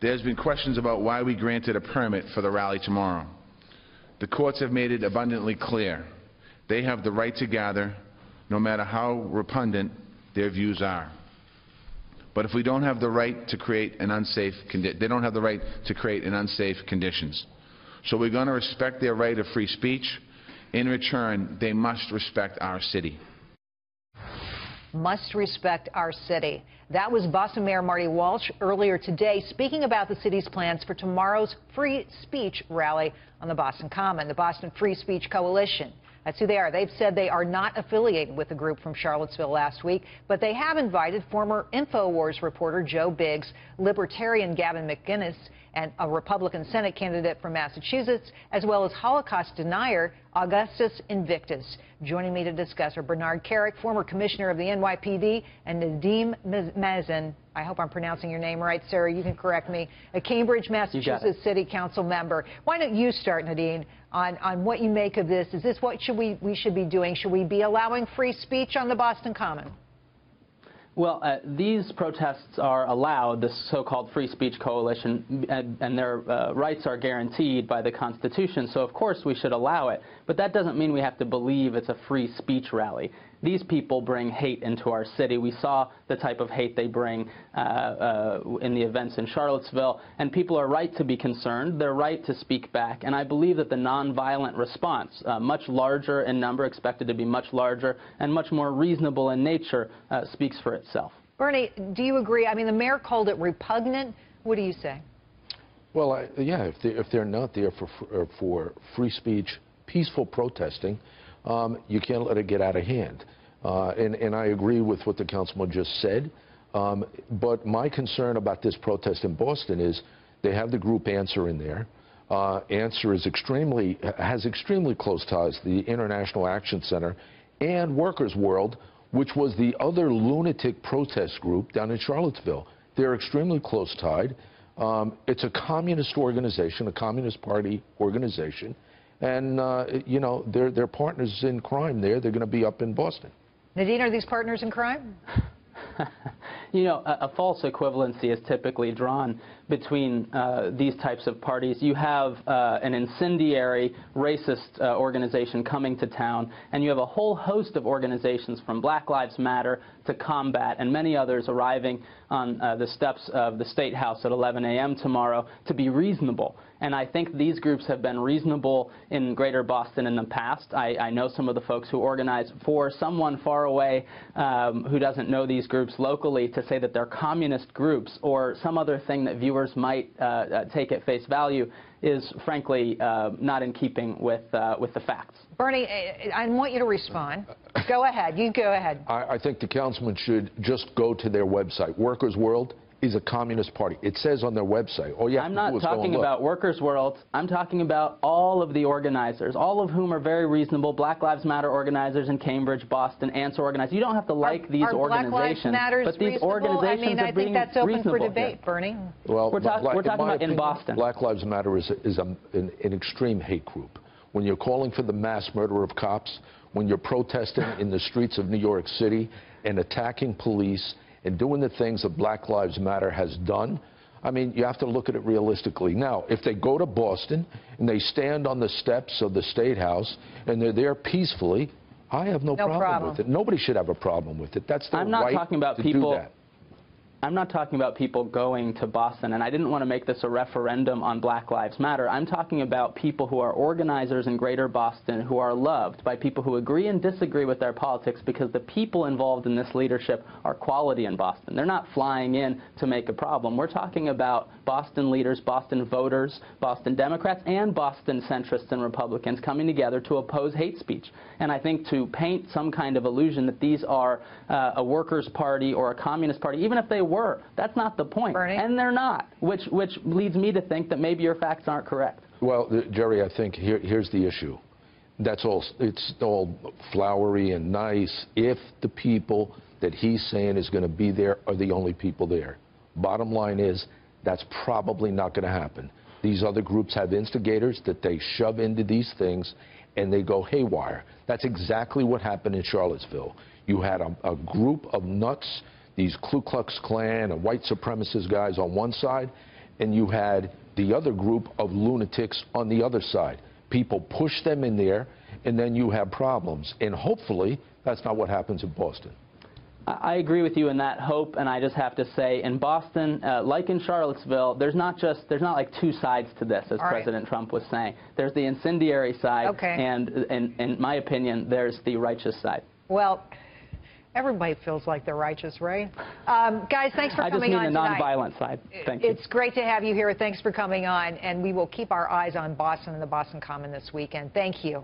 There's been questions about why we granted a permit for the rally tomorrow. The courts have made it abundantly clear. They have the right to gather, no matter how repugnant their views are. But if we don't have the right to create an unsafe they don't have the right to create an unsafe conditions. So we're going to respect their right of free speech. In return, they must respect our city. Must respect our city. That was Boston Mayor Marty Walsh earlier today speaking about the city's plans for tomorrow's free speech rally on the Boston Common, the Boston Free Speech Coalition. That's who they are. They've said they are not affiliated with the group from Charlottesville last week, but they have invited former InfoWars reporter Joe Biggs, Libertarian Gavin McInnes, and a Republican Senate candidate from Massachusetts, as well as Holocaust denier Augustus Invictus. Joining me to discuss are Bernard Kerik, former commissioner of the NYPD, and Nadeem Mazen, I hope I'm pronouncing your name right, sir, you can correct me, a Cambridge, Massachusetts City Council member. Why don't you start, Nadeem, on what you make of this? Is this what we should be doing? Should we be allowing free speech on the Boston Common? Well, these protests are allowed, this so-called free speech coalition, and their rights are guaranteed by the Constitution, so of course we should allow it. But that doesn't mean we have to believe it's a free speech rally. These people bring hate into our city. We saw the type of hate they bring in the events in Charlottesville, and people are right to be concerned. They're right to speak back, and I believe that the nonviolent response, much larger in number, expected to be much larger, and much more reasonable in nature, speaks for itself. Bernie, do you agree? I mean, the mayor called it repugnant. What do you say? Well, yeah, if they're not there for free speech, peaceful protesting, you can't let it get out of hand. And I agree with what the councilman just said. But my concern about this protest in Boston is they have the group Answer in there. Answer is has extremely close ties to the International Action Center and Workers' World, which was the other lunatic protest group down in Charlottesville. They're extremely close tied. It's a communist organization, a Communist Party organization. And, you know, they're partners in crime there. They're going to be up in Boston. Nadine, are these partners in crime? You know, a false equivalency is typically drawn between these types of parties. You have an incendiary racist organization coming to town, and you have a whole host of organizations from Black Lives Matter to Combat and many others arriving on the steps of the State House at 11 a.m. tomorrow to be reasonable. And I think these groups have been reasonable in Greater Boston in the past. I know some of the folks who organize. For someone far away who doesn't know these groups locally to say that they're communist groups or some other thing that viewers might take at face value is frankly not in keeping with the facts. Bernie, I want you to respond. Go ahead. You go ahead. I think the councilman should just go to their website. Workers' World is a communist party. It says on their website. All you have I'm to do not is go talking and look. about Workers' World. I'm talking about all of the organizers, all of whom are very reasonable. Black Lives Matter organizers in Cambridge, Boston, Answer organizers. You don't have to like these organizations, but these organizations are being reasonable. I think that's open for debate, Bernie. Well, we're talking about in Boston. Black Lives Matter is an extreme hate group. When you're calling for the mass murder of cops, when you're protesting in the streets of New York City and attacking police and doing the things that Black Lives Matter has done, I mean, you have to look at it realistically. Now, if they go to Boston and they stand on the steps of the State House and they're there peacefully, I have no problem with it. Nobody should have a problem with it. That's their right to do that. I'm not talking about people going to Boston, and I didn't want to make this a referendum on Black Lives Matter. I'm talking about people who are organizers in Greater Boston who are loved by people who agree and disagree with their politics because the people involved in this leadership are quality in Boston. They're not flying in to make a problem. We're talking about Boston leaders, Boston voters, Boston Democrats, and Boston centrists and Republicans coming together to oppose hate speech. And I think to paint some kind of illusion that these are a workers' party or a communist party, even if they were, that's not the point. Bernie? And they're not, which leads me to think that maybe your facts aren't correct. Well, Jerry, I think here's the issue. That's all. It's all flowery and nice if the people that he's saying is going to be there are the only people there. Bottom line is that's probably not going to happen. These other groups have instigators that they shove into these things and they go haywire. That's exactly what happened in Charlottesville. You had a group of nuts, these Ku Klux Klan and white supremacist guys on one side, and you had the other group of lunatics on the other side. People push them in there, and then you have problems. And hopefully, that's not what happens in Boston. I agree with you in that hope, and I just have to say, in Boston, like in Charlottesville, there's not like two sides to this, as President Trump was saying. There's the incendiary side, and in my opinion, there's the righteous side. Well, everybody feels like they're righteous, right? Guys, thanks for coming on tonight. I just mean the nonviolent side. Thank you. It's great to have you here. Thanks for coming on, and we will keep our eyes on Boston and the Boston Common this weekend. Thank you.